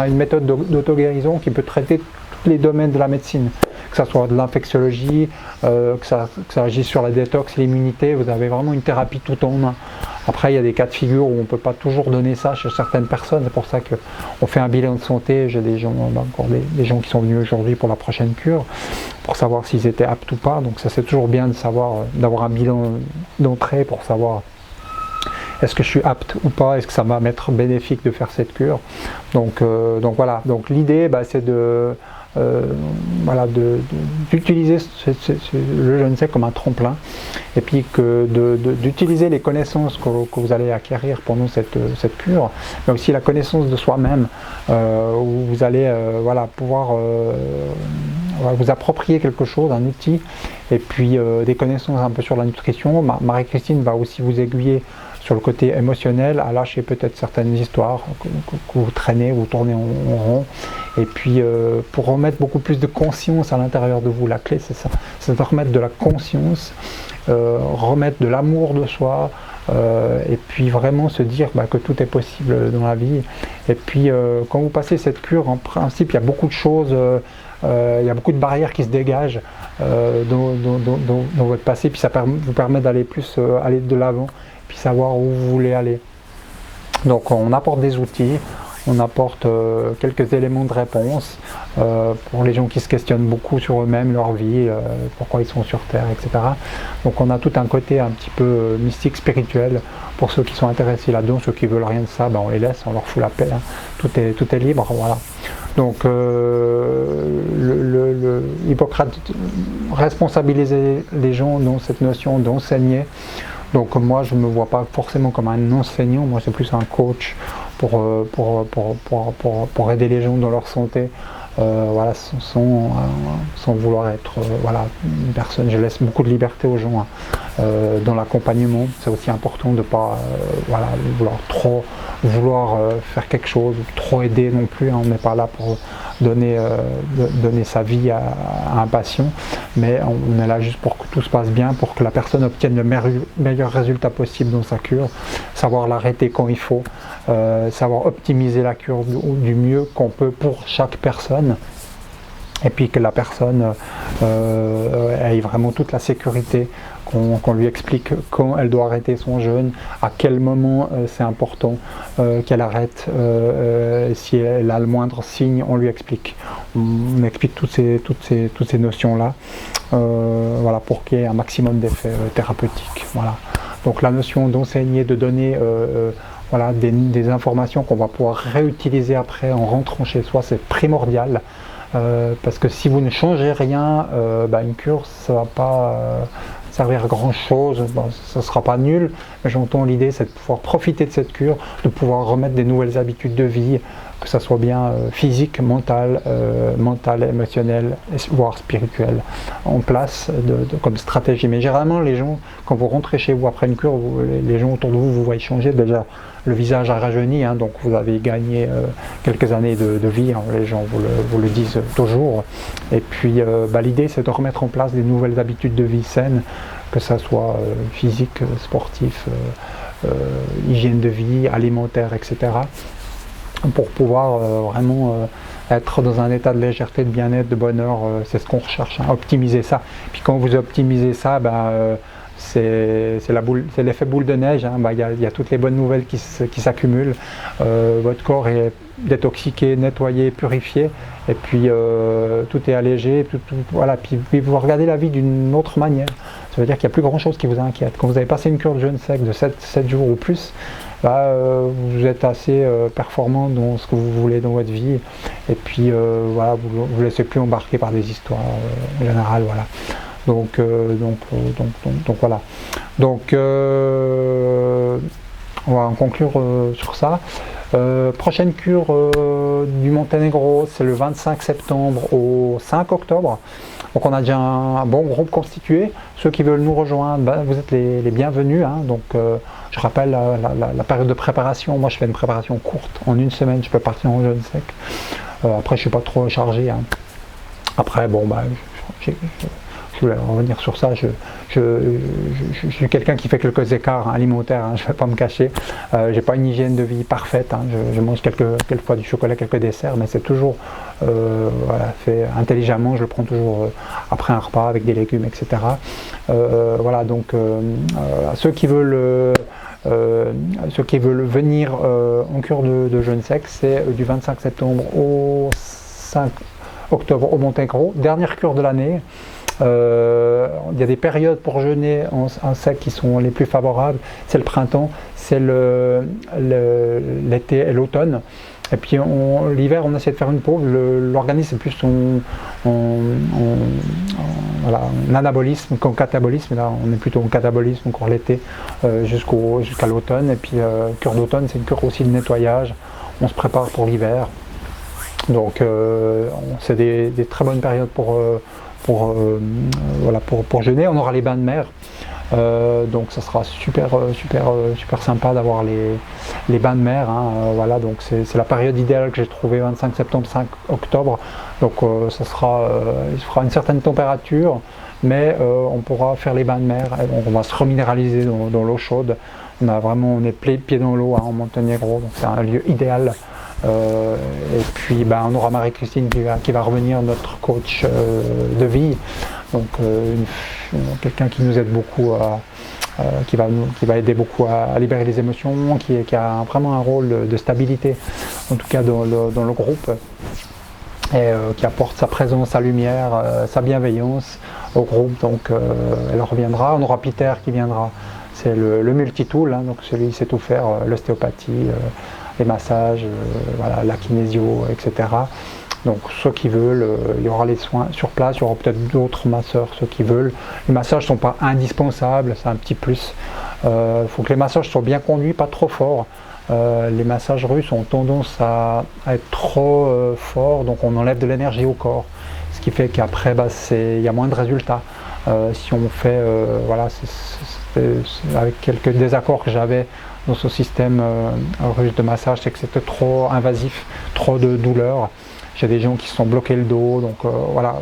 une méthode d'auto-guérison qui peut traiter tous les domaines de la médecine, que ce soit de l'infectiologie, que ça agisse sur la détox, l'immunité. Vous avez vraiment une thérapie tout en un. Après, il y a des cas de figure où on ne peut pas toujours donner ça chez certaines personnes. C'est pour ça qu'on fait un bilan de santé. J'ai des gens, encore des gens qui sont venus aujourd'hui pour la prochaine cure, pour savoir s'ils étaient aptes ou pas. Donc ça, c'est toujours bien de savoir, d'avoir un bilan d'entrée pour savoir est-ce que je suis apte ou pas, est-ce que ça va m'être bénéfique de faire cette cure. Donc voilà. Donc l'idée, bah, c'est voilà, d'utiliser le jeûne sec comme un tremplin, et puis d'utiliser les connaissances que vous allez acquérir pendant cette cure, mais aussi la connaissance de soi-même, où vous allez voilà, pouvoir vous approprier quelque chose, un outil, et puis des connaissances un peu sur la nutrition. Marie-Christine va aussi vous aiguiller sur le côté émotionnel, à lâcher peut-être certaines histoires que vous traînez, vous tournez en rond, et puis pour remettre beaucoup plus de conscience à l'intérieur de vous. La clé, c'est ça, c'est de remettre de la conscience, remettre de l'amour de soi, et puis vraiment se dire bah, que tout est possible dans la vie. Et puis quand vous passez cette cure, en principe, il y a beaucoup de choses, il y a beaucoup de barrières qui se dégagent dans votre passé, puis ça vous permet d'aller plus aller de l'avant, puis savoir où vous voulez aller. Donc on apporte des outils, on apporte quelques éléments de réponse pour les gens qui se questionnent beaucoup sur eux-mêmes, leur vie, pourquoi ils sont sur Terre, etc. Donc on a tout un côté un petit peu mystique, spirituel, pour ceux qui sont intéressés là-dedans. Ceux qui veulent rien de ça, ben on les laisse, on leur fout la paix, hein. Tout est libre, voilà. Donc Hippocrate responsabilisait les gens dans cette notion d'enseigner. Donc moi je ne me vois pas forcément comme un enseignant, moi c'est plus un coach pour aider les gens dans leur santé, voilà, sans vouloir être voilà, une personne. Je laisse beaucoup de liberté aux gens hein, dans l'accompagnement. C'est aussi important de ne pas voilà, vouloir faire quelque chose, trop aider non plus, hein. On n'est pas là pour donner sa vie à un patient, mais on est là juste pour que tout se passe bien, pour que la personne obtienne le meilleur résultat possible dans sa cure, savoir l'arrêter quand il faut, savoir optimiser la cure du mieux qu'on peut pour chaque personne. et puis que la personne ait vraiment toute la sécurité, qu'on lui explique quand elle doit arrêter son jeûne, à quel moment c'est important qu'elle arrête, si elle a le moindre signe, on lui explique. On explique toutes ces notions-là, voilà, pour qu'il y ait un maximum d'effets thérapeutiques. Voilà. Donc la notion d'enseigner, de donner voilà, des informations qu'on va pouvoir réutiliser après en rentrant chez soi, c'est primordial. Parce que si vous ne changez rien, une cure, ça ne va pas servir à grand chose, ça ne sera pas nul, mais j'entends l'idée, c'est de pouvoir profiter de cette cure, de pouvoir remettre des nouvelles habitudes de vie, que ça soit bien physique, mental, émotionnel, voire spirituel, en place comme stratégie. Mais généralement, les gens, quand vous rentrez chez vous après une cure, les gens autour de vous voient changer. Déjà, le visage a rajeuni, hein, donc vous avez gagné quelques années de vie, hein, les gens vous le disent toujours. Et puis, l'idée, c'est de remettre en place des nouvelles habitudes de vie saines, que ça soit physique, sportif, hygiène de vie, alimentaire, etc. pour pouvoir vraiment être dans un état de légèreté, de bien-être, de bonheur, c'est ce qu'on recherche, hein, optimiser ça. Puis quand vous optimisez ça, c'est l'effet boule de neige, hein, y a toutes les bonnes nouvelles qui s'accumulent, votre corps est détoxiqué, nettoyé, purifié, et puis tout est allégé, voilà, puis vous regardez la vie d'une autre manière. Ça veut dire qu'il n'y a plus grand chose qui vous inquiète. Quand vous avez passé une cure de jeûne sec de 7 jours ou plus, vous êtes assez performant dans ce que vous voulez dans votre vie, et puis voilà, vous ne vous laissez plus embarquer par des histoires générales, voilà. Donc voilà. Donc on va en conclure sur ça. Prochaine cure du Monténégro, c'est le 25 septembre au 5 octobre. Donc on a déjà un bon groupe constitué. Ceux qui veulent nous rejoindre, vous êtes les bienvenus, hein. Donc je rappelle la période de préparation. Moi je fais une préparation courte. En une semaine je peux partir en jeûne sec. Après je suis pas trop chargé, hein. Après je voulais revenir sur ça, je suis quelqu'un qui fait quelques écarts alimentaires, hein, je ne vais pas me cacher. J'ai pas une hygiène de vie parfaite, hein, je mange quelquefois du chocolat, quelques desserts, mais c'est toujours voilà, fait intelligemment, je le prends toujours après un repas avec des légumes, etc. Voilà, donc ceux qui veulent venir en cure de jeûne sec, c'est du 25 septembre au 5 octobre au Monténégro, dernière cure de l'année. Il y a des périodes pour jeûner en sec qui sont les plus favorables, c'est le printemps, c'est l'été et l'automne. Et puis l'hiver on essaie de faire une pause, l'organisme est plus en anabolisme qu'en catabolisme. Là on est plutôt en catabolisme encore l'été jusqu'à l'automne. Et puis cure d'automne, c'est une cure aussi de nettoyage, on se prépare pour l'hiver. Donc c'est des très bonnes périodes pour jeûner. On aura les bains de mer, donc ça sera super sympa d'avoir les bains de mer, hein. Voilà, donc c'est la période idéale que j'ai trouvé, 25 septembre 5 octobre. Donc il fera une certaine température, mais on pourra faire les bains de mer, on va se reminéraliser dans l'eau chaude. On est pieds dans l'eau, hein, en Monténégro, donc c'est un lieu idéal. Et puis on aura Marie-Christine qui va revenir, notre coach de vie, donc quelqu'un qui nous aide beaucoup, qui va aider beaucoup à libérer les émotions, qui a vraiment un rôle de stabilité, en tout cas dans le groupe, et qui apporte sa présence, sa lumière, sa bienveillance au groupe. Donc elle reviendra. On aura Peter qui viendra, c'est le multitool, hein, donc celui qui sait tout faire, l'ostéopathie, les massages, voilà, la kinésio, etc. Donc ceux qui veulent, il y aura les soins sur place, il y aura peut-être d'autres masseurs, ceux qui veulent. Les massages ne sont pas indispensables, c'est un petit plus. Il faut que les massages soient bien conduits, pas trop forts. Les massages russes ont tendance à être trop forts, donc on enlève de l'énergie au corps. Ce qui fait qu'après, il y a moins de résultats. Si on fait, voilà, c'est avec quelques désaccords que j'avais dans ce système russe de massage, c'est que c'était trop invasif, trop de douleur. J'ai des gens qui se sont bloqués le dos, donc voilà,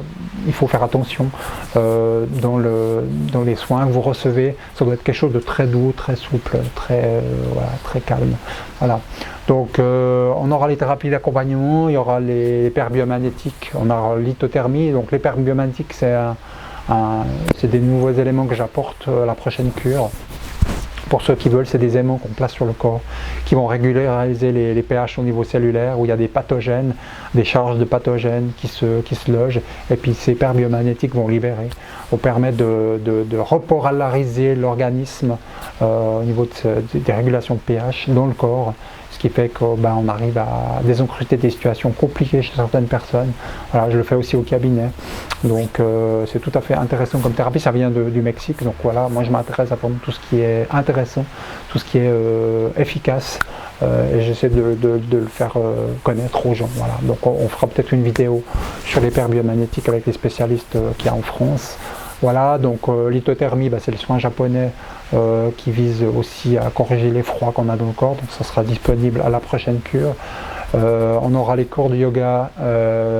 il faut faire attention dans les soins que vous recevez. Ça doit être quelque chose de très doux, très souple, voilà, très calme. Voilà. Donc on aura les thérapies d'accompagnement, il y aura les paires biomagnétiques, on aura l'hypothermie. Donc les paires biomagnétiques, c'est des nouveaux éléments que j'apporte à la prochaine cure. Pour ceux qui veulent, c'est des aimants qu'on place sur le corps qui vont régulariser les pH au niveau cellulaire, où il y a des pathogènes, des charges de pathogènes qui se logent, et puis ces paires biomagnétiques vont libérer, vont permettre de repolariser l'organisme au niveau des régulations de pH dans le corps, ce qui fait qu'on arrive à désencruster des situations compliquées chez certaines personnes. Voilà, je le fais aussi au cabinet, donc c'est tout à fait intéressant comme thérapie. Ça vient du Mexique, donc voilà, moi je m'intéresse à tout ce qui est intéressant, tout ce qui est efficace, et j'essaie de le faire connaître aux gens. Voilà. Donc on fera peut-être une vidéo sur les paires biomagnétiques avec les spécialistes qu'il y a en France. Voilà, donc l'hypothermie, c'est le soin japonais qui vise aussi à corriger les froids qu'on a dans le corps, donc ça sera disponible à la prochaine cure. On aura les cours de yoga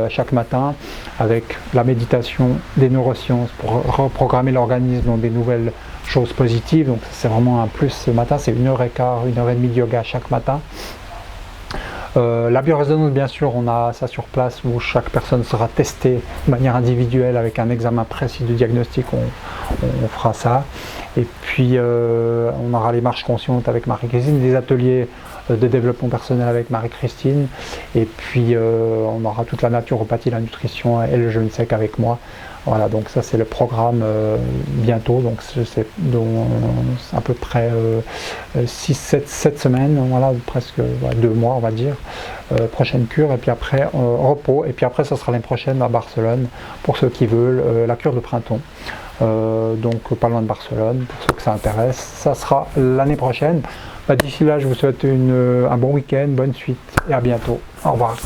chaque matin avec la méditation, des neurosciences pour reprogrammer l'organisme dans des nouvelles choses positives. Donc c'est vraiment un plus ce matin, c'est 1h15, 1h30 de yoga chaque matin. La biorésonance, bien sûr, on a ça sur place où chaque personne sera testée de manière individuelle avec un examen précis de diagnostic, on fera ça. Et puis on aura les marches conscientes avec Marie-Christine, des ateliers de développement personnel avec Marie-Christine, et puis on aura toute la naturopathie, la nutrition et le jeûne sec avec moi. Voilà, donc ça c'est le programme bientôt, donc c'est à peu près 7 semaines, voilà, presque 2 mois on va dire, prochaine cure, et puis après repos, et puis après ça sera l'année prochaine à Barcelone, pour ceux qui veulent, la cure de printemps. Donc pas loin de Barcelone, pour ceux que ça intéresse, ça sera l'année prochaine. D'ici là, je vous souhaite un bon week-end, bonne suite, et à bientôt. Au revoir.